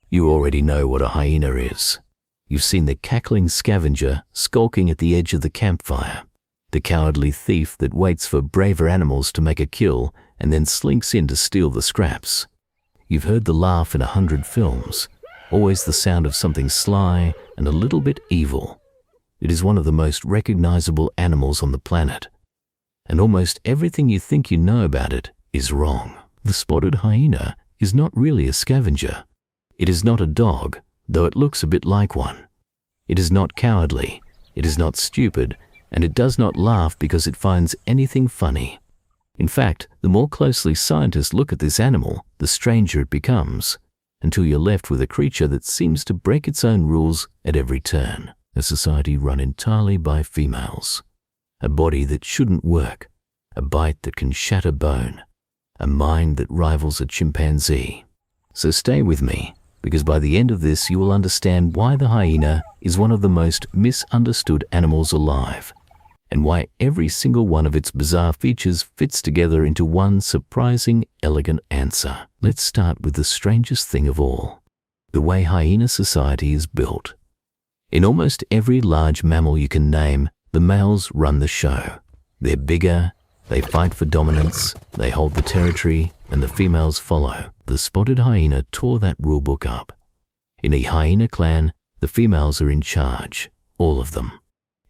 You already know what a hyena is. You've seen the cackling scavenger skulking at the edge of the campfire, the cowardly thief that waits for braver animals to make a kill and then slinks in to steal the scraps. You've heard the laugh in 100 films, always the sound of something sly and a little bit evil. It is one of the most recognizable animals on the planet, and almost everything you think you know about it is wrong. The spotted hyena is not really a scavenger. It is not a dog, though it looks a bit like one. It is not cowardly, it is not stupid, and it does not laugh because it finds anything funny. In fact, the more closely scientists look at this animal, the stranger it becomes, until you're left with a creature that seems to break its own rules at every turn. A society run entirely by females. A body that shouldn't work, a bite that can shatter bone, a mind that rivals a chimpanzee. So stay with me, because by the end of this you will understand why the hyena is one of the most misunderstood animals alive, and why every single one of its bizarre features fits together into one surprising, elegant answer. Let's start with the strangest thing of all, the way hyena society is built. In almost every large mammal you can name, the males run the show. They're bigger, they fight for dominance, they hold the territory, and the females follow. The spotted hyena tore that rulebook up. In a hyena clan, the females are in charge, all of them.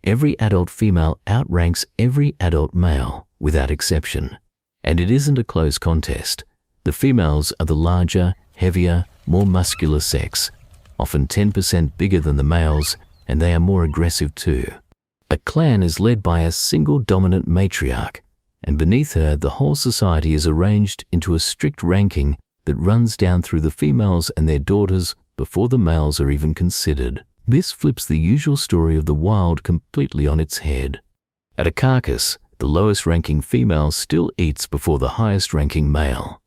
Every adult female outranks every adult male, without exception. And it isn't a close contest. The females are the larger, heavier, more muscular sex, often 10% bigger than the males, and they are more aggressive too. A clan is led by a single dominant matriarch, and beneath her the whole society is arranged into a strict ranking that runs down through the females and their daughters before the males are even considered. This flips the usual story of the wild completely on its head. At a carcass, the lowest ranking female still eats before the highest ranking male.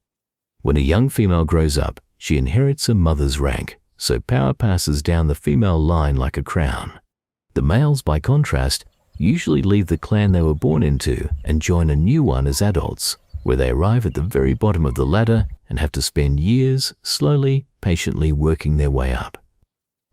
When a young female grows up, she inherits her mother's rank, so power passes down the female line like a crown. The males, by contrast, usually leave the clan they were born into and join a new one as adults, where they arrive at the very bottom of the ladder and have to spend years slowly, patiently working their way up.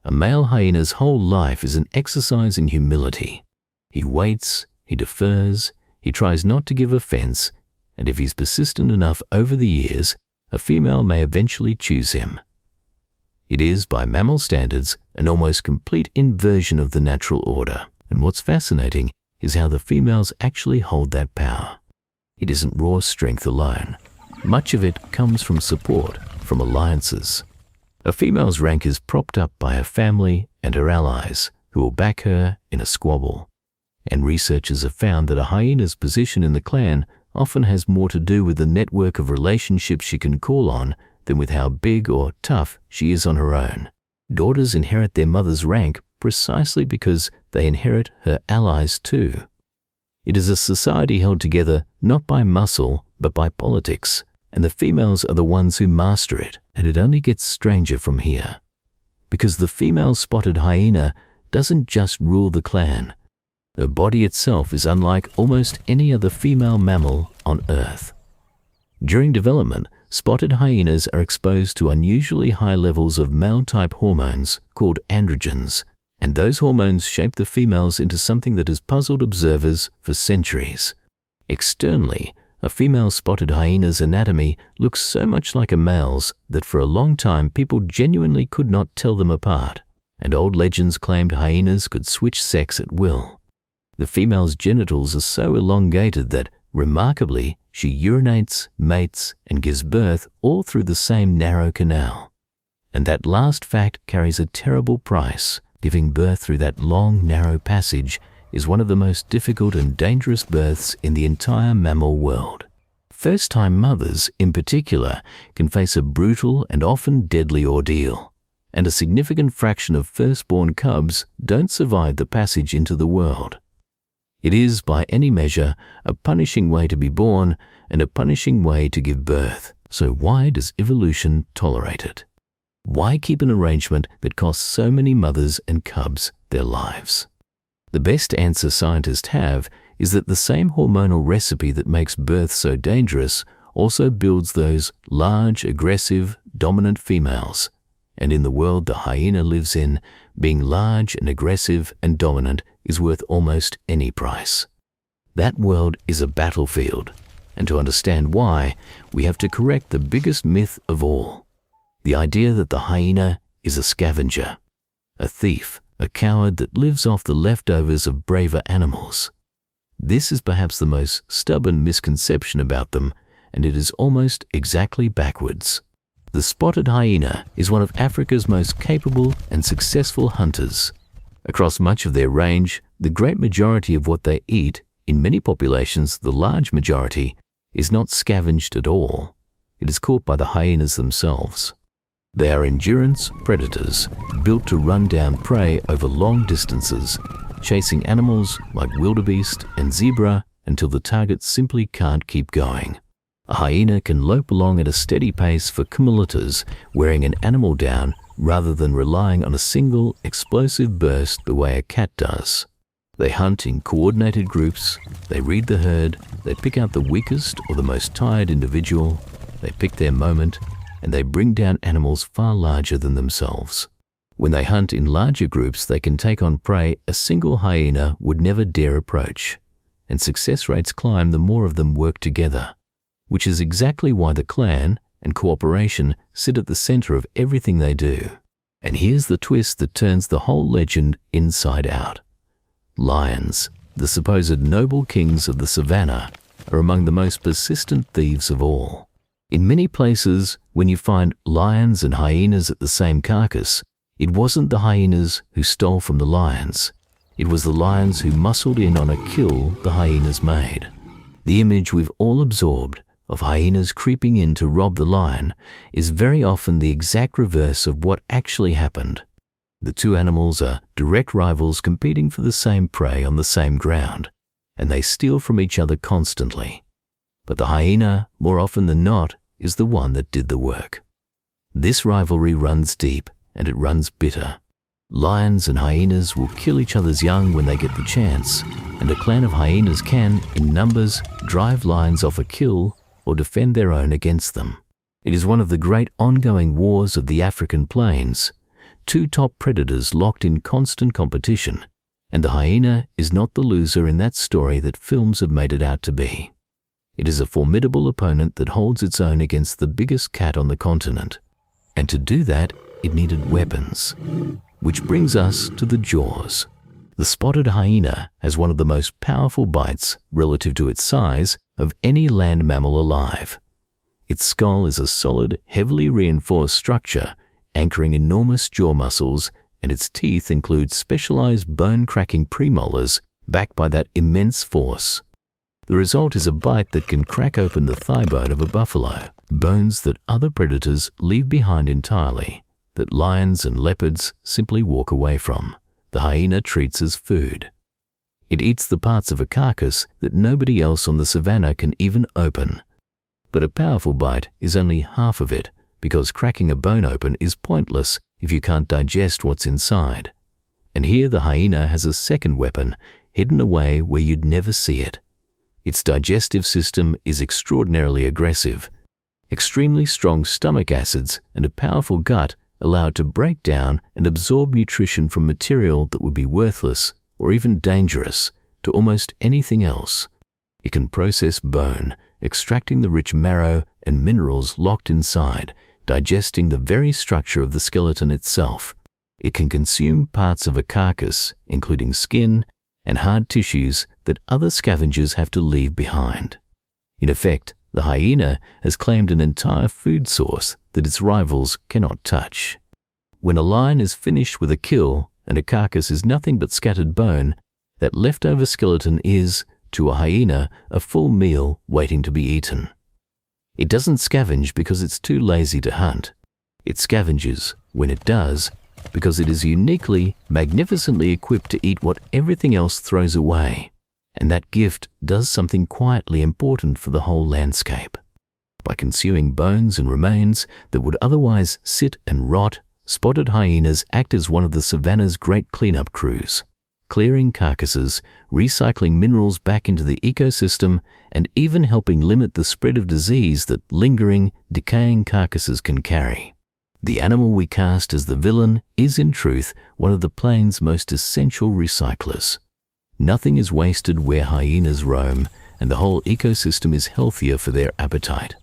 A male hyena's whole life is an exercise in humility. He waits, he defers, he tries not to give offense, and if he's persistent enough over the years, a female may eventually choose him. It is, by mammal standards, an almost complete inversion of the natural order. And what's fascinating is how the females actually hold that power. It isn't raw strength alone. Much of it comes from support, from alliances. A female's rank is propped up by her family and her allies, who will back her in a squabble. And researchers have found that a hyena's position in the clan often has more to do with the network of relationships she can call on than with how big or tough she is on her own. Daughters inherit their mother's rank precisely because they inherit her allies too. It is a society held together not by muscle but by politics, and the females are the ones who master it. And it only gets stranger from here, because the female spotted hyena doesn't just rule the clan. Her body itself is unlike almost any other female mammal on Earth. During development, spotted hyenas are exposed to unusually high levels of male-type hormones called androgens, and those hormones shape the females into something that has puzzled observers for centuries. Externally, a female spotted hyena's anatomy looks so much like a male's that for a long time people genuinely could not tell them apart, and old legends claimed hyenas could switch sex at will. The female's genitals are so elongated that, remarkably, she urinates, mates, and gives birth all through the same narrow canal. And that last fact carries a terrible price. Giving birth through that long, narrow passage is one of the most difficult and dangerous births in the entire mammal world. First-time mothers, in particular, can face a brutal and often deadly ordeal, and a significant fraction of firstborn cubs don't survive the passage into the world. It is, by any measure, a punishing way to be born and a punishing way to give birth. So why does evolution tolerate it? Why keep an arrangement that costs so many mothers and cubs their lives? The best answer scientists have is that the same hormonal recipe that makes birth so dangerous also builds those large, aggressive, dominant females. And in the world the hyena lives in, being large and aggressive and dominant is worth almost any price. That world is a battlefield, and to understand why, we have to correct the biggest myth of all, the idea that the hyena is a scavenger, a thief, a coward that lives off the leftovers of braver animals. This is perhaps the most stubborn misconception about them, and it is almost exactly backwards. The spotted hyena is one of Africa's most capable and successful hunters. Across much of their range, the great majority of what they eat, in many populations the large majority, is not scavenged at all. It is caught by the hyenas themselves. They are endurance predators, built to run down prey over long distances, chasing animals like wildebeest and zebra until the target simply can't keep going. A hyena can lope along at a steady pace for kilometers, wearing an animal down rather than relying on a single explosive burst the way a cat does. They hunt in coordinated groups, they read the herd, they pick out the weakest or the most tired individual, they pick their moment, and they bring down animals far larger than themselves. When they hunt in larger groups, they can take on prey a single hyena would never dare approach, and success rates climb the more of them work together, which is exactly why the clan and cooperation sit at the center of everything they do. And here's the twist that turns the whole legend inside out. Lions, the supposed noble kings of the savanna, are among the most persistent thieves of all. In many places, when you find lions and hyenas at the same carcass, it wasn't the hyenas who stole from the lions. It was the lions who muscled in on a kill the hyenas made. The image we've all absorbed of hyenas creeping in to rob the lion is very often the exact reverse of what actually happened. The two animals are direct rivals competing for the same prey on the same ground, and they steal from each other constantly. But the hyena, more often than not, is the one that did the work. This rivalry runs deep, and it runs bitter. Lions and hyenas will kill each other's young when they get the chance, and a clan of hyenas can, in numbers, drive lions off a kill or defend their own against them. It is one of the great ongoing wars of the African plains, two top predators locked in constant competition, and the hyena is not the loser in that story that films have made it out to be. It is a formidable opponent that holds its own against the biggest cat on the continent, and to do that, it needed weapons. Which brings us to the jaws. The spotted hyena has one of the most powerful bites, relative to its size, of any land mammal alive. Its skull is a solid, heavily reinforced structure, anchoring enormous jaw muscles, and its teeth include specialized bone-cracking premolars backed by that immense force. The result is a bite that can crack open the thigh bone of a buffalo, bones that other predators leave behind entirely, that lions and leopards simply walk away from. The hyena treats as food. It eats the parts of a carcass that nobody else on the savanna can even open. But a powerful bite is only half of it, because cracking a bone open is pointless if you can't digest what's inside. And here the hyena has a second weapon, hidden away where you'd never see it. Its digestive system is extraordinarily aggressive. Extremely strong stomach acids and a powerful gut allow it to break down and absorb nutrition from material that would be worthless or even dangerous to almost anything else. It can process bone, extracting the rich marrow and minerals locked inside, digesting the very structure of the skeleton itself. It can consume parts of a carcass, including skin and hard tissues that other scavengers have to leave behind. In effect, the hyena has claimed an entire food source that its rivals cannot touch. When a lion is finished with a kill and a carcass is nothing but scattered bone, that leftover skeleton is, to a hyena, a full meal waiting to be eaten. It doesn't scavenge because it's too lazy to hunt. It scavenges, when it does, because it is uniquely, magnificently equipped to eat what everything else throws away. And that gift does something quietly important for the whole landscape. By consuming bones and remains that would otherwise sit and rot, spotted hyenas act as one of the savanna's great cleanup crews, clearing carcasses, recycling minerals back into the ecosystem, and even helping limit the spread of disease that lingering, decaying carcasses can carry. The animal we cast as the villain is in truth one of the plains' most essential recyclers. Nothing is wasted where hyenas roam, and the whole ecosystem is healthier for their appetite.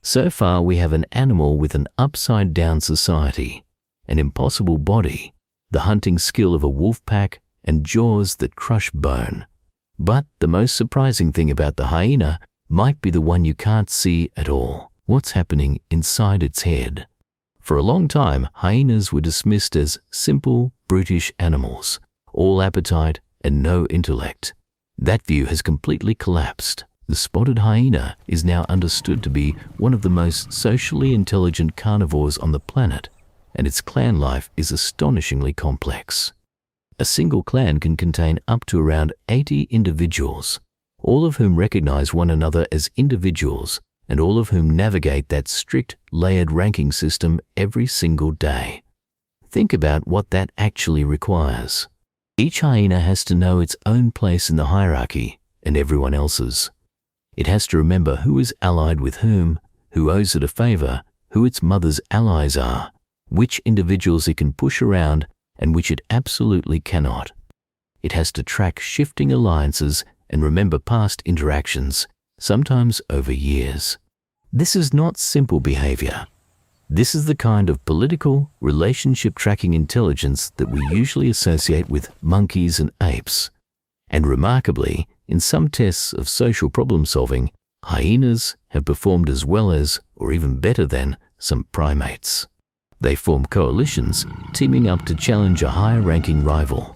So far we have an animal with an upside-down society, an impossible body, the hunting skill of a wolf pack, and jaws that crush bone. But the most surprising thing about the hyena might be the one you can't see at all: what's happening inside its head. For a long time, hyenas were dismissed as simple, brutish animals, all appetite and no intellect. That view has completely collapsed. The spotted hyena is now understood to be one of the most socially intelligent carnivores on the planet, and its clan life is astonishingly complex. A single clan can contain up to around 80 individuals, all of whom recognize one another as individuals, and all of whom navigate that strict, layered ranking system every single day. Think about what that actually requires. Each hyena has to know its own place in the hierarchy and everyone else's. It has to remember who is allied with whom, who owes it a favor, who its mother's allies are, which individuals it can push around and which it absolutely cannot. It has to track shifting alliances and remember past interactions, sometimes over years. This is not simple behavior. This is the kind of political, relationship tracking intelligence that we usually associate with monkeys and apes. And remarkably, in some tests of social problem solving, hyenas have performed as well as, or even better than, some primates. They form coalitions, teaming up to challenge a higher-ranking rival.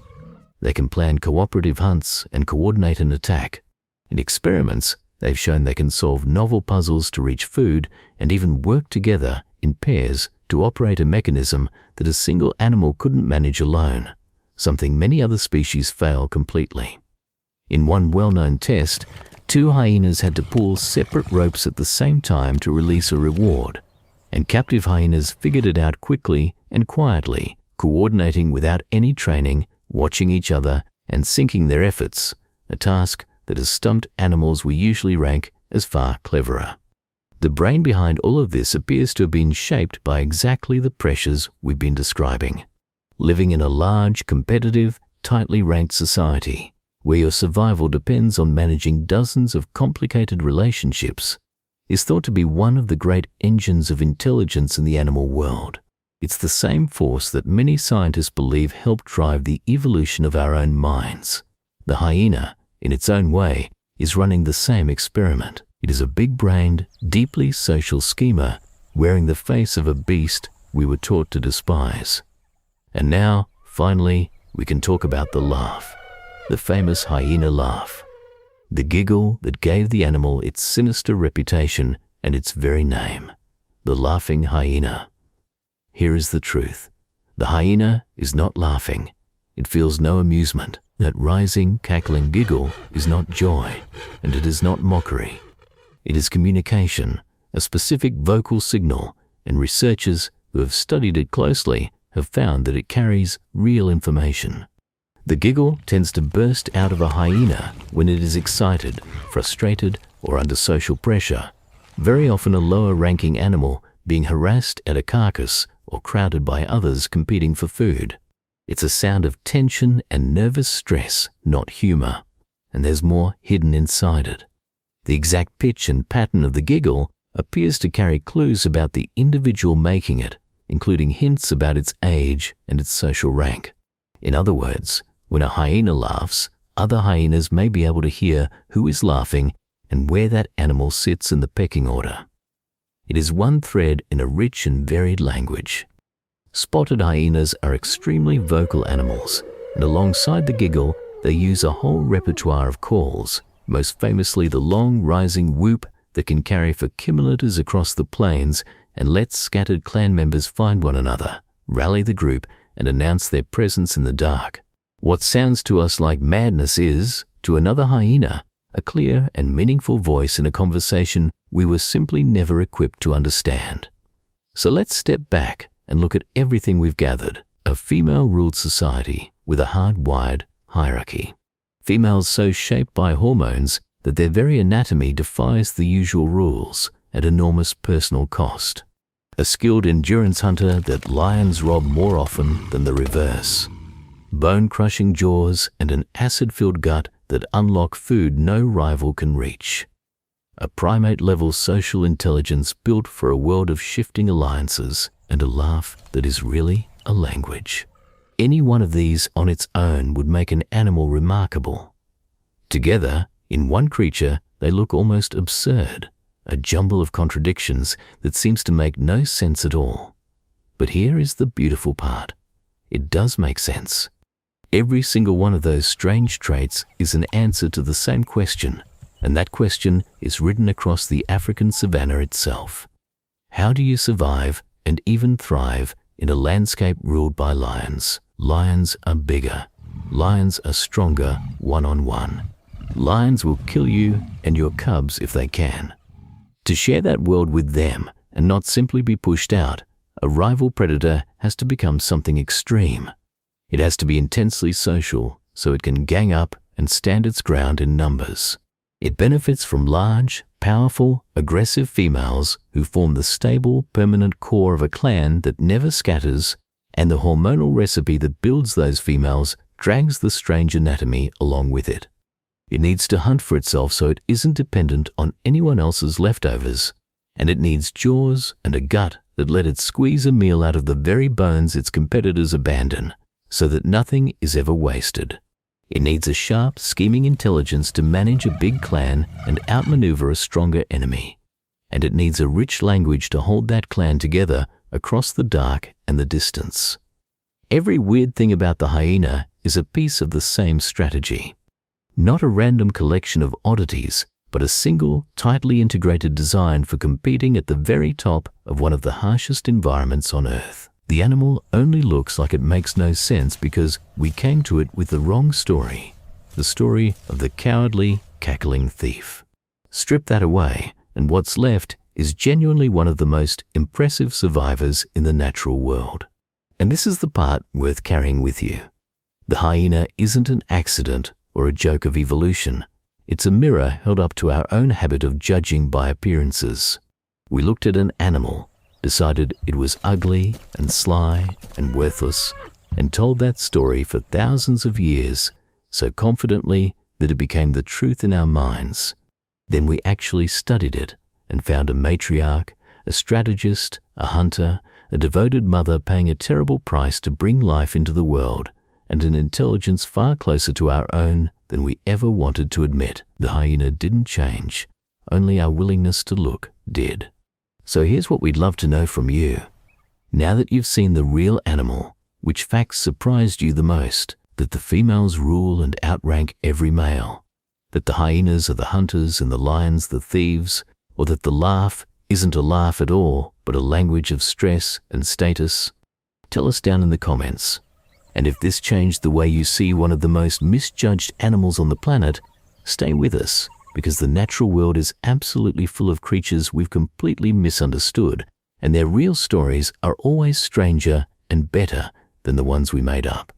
They can plan cooperative hunts and coordinate an attack. In experiments, they've shown they can solve novel puzzles to reach food and even work together in pairs to operate a mechanism that a single animal couldn't manage alone, something many other species fail completely. In one well-known test, 2 hyenas had to pull separate ropes at the same time to release a reward, and captive hyenas figured it out quickly and quietly, coordinating without any training, watching each other, and syncing their efforts, a task that as stumped animals we usually rank as far cleverer. The brain behind all of this appears to have been shaped by exactly the pressures we've been describing. Living in a large, competitive, tightly ranked society, where your survival depends on managing dozens of complicated relationships, is thought to be one of the great engines of intelligence in the animal world. It's the same force that many scientists believe helped drive the evolution of our own minds. The hyena, in its own way, is running the same experiment. It is a big-brained, deeply social schemer wearing the face of a beast we were taught to despise. And now, finally, we can talk about the laugh, the famous hyena laugh, the giggle that gave the animal its sinister reputation and its very name, the laughing hyena. Here is the truth. The hyena is not laughing. It feels no amusement. That rising, cackling giggle is not joy, and it is not mockery. It is communication, a specific vocal signal, and researchers who have studied it closely have found that it carries real information. The giggle tends to burst out of a hyena when it is excited, frustrated, or under social pressure, very often a lower-ranking animal being harassed at a carcass or crowded by others competing for food. It's a sound of tension and nervous stress, not humor, and there's more hidden inside it. The exact pitch and pattern of the giggle appears to carry clues about the individual making it, including hints about its age and its social rank. In other words, when a hyena laughs, other hyenas may be able to hear who is laughing and where that animal sits in the pecking order. It is one thread in a rich and varied language. Spotted hyenas are extremely vocal animals, and alongside the giggle, they use a whole repertoire of calls, most famously the long rising whoop that can carry for kilometers across the plains and let scattered clan members find one another, rally the group, and announce their presence in the dark. What sounds to us like madness is, to another hyena, a clear and meaningful voice in a conversation we were simply never equipped to understand. So let's step back and look at everything we've gathered. A female-ruled society with a hardwired hierarchy. Females so shaped by hormones that their very anatomy defies the usual rules at enormous personal cost. a skilled endurance hunter that lions rob more often than the reverse, bone-crushing jaws and an acid-filled gut that unlock food no rival can reach, a primate-level social intelligence built for a world of shifting alliances and a laugh that is really a language. Any one of these on its own would make an animal remarkable. Together, in one creature, they look almost absurd, a jumble of contradictions that seems to make no sense at all. But here is the beautiful part. It does make sense. Every single one of those strange traits is an answer to the same question, and that question is written across the African savanna itself. How do you survive and even thrive in a landscape ruled by lions? Lions are bigger. Lions are stronger one-on-one. Lions will kill you and your cubs if they can. To share that world with them and not simply be pushed out, a rival predator has to become something extreme. It has to be intensely social so it can gang up and stand its ground in numbers. It benefits from large, powerful, aggressive females who form the stable, permanent core of a clan that never scatters, and the hormonal recipe that builds those females drags the strange anatomy along with it. It needs to hunt for itself so it isn't dependent on anyone else's leftovers, and it needs jaws and a gut that let it squeeze a meal out of the very bones its competitors abandon, so that nothing is ever wasted. It needs a sharp, scheming intelligence to manage a big clan and outmaneuver a stronger enemy. And it needs a rich language to hold that clan together across the dark and the distance. Every weird thing about the hyena is a piece of the same strategy. Not a random collection of oddities, but a single, tightly integrated design for competing at the very top of one of the harshest environments on Earth. The animal only looks like it makes no sense because we came to it with the wrong story, the story of the cowardly, cackling thief. Strip that away, and what's left is genuinely one of the most impressive survivors in the natural world. And this is the part worth carrying with you. The hyena isn't an accident or a joke of evolution. It's a mirror held up to our own habit of judging by appearances. We looked at an animal, decided it was ugly and sly and worthless, and told that story for thousands of years so confidently that it became the truth in our minds. Then we actually studied it and found a matriarch, a strategist, a hunter, a devoted mother paying a terrible price to bring life into the world, and an intelligence far closer to our own than we ever wanted to admit. The hyena didn't change, only our willingness to look did. So here's what we'd love to know from you. Now that you've seen the real animal, which facts surprised you the most? That the females rule and outrank every male? That the hyenas are the hunters and the lions the thieves? Or that the laugh isn't a laugh at all, but a language of stress and status? Tell us down in the comments. And if this changed the way you see one of the most misjudged animals on the planet, stay with us, because the natural world is absolutely full of creatures we've completely misunderstood, and their real stories are always stranger and better than the ones we made up.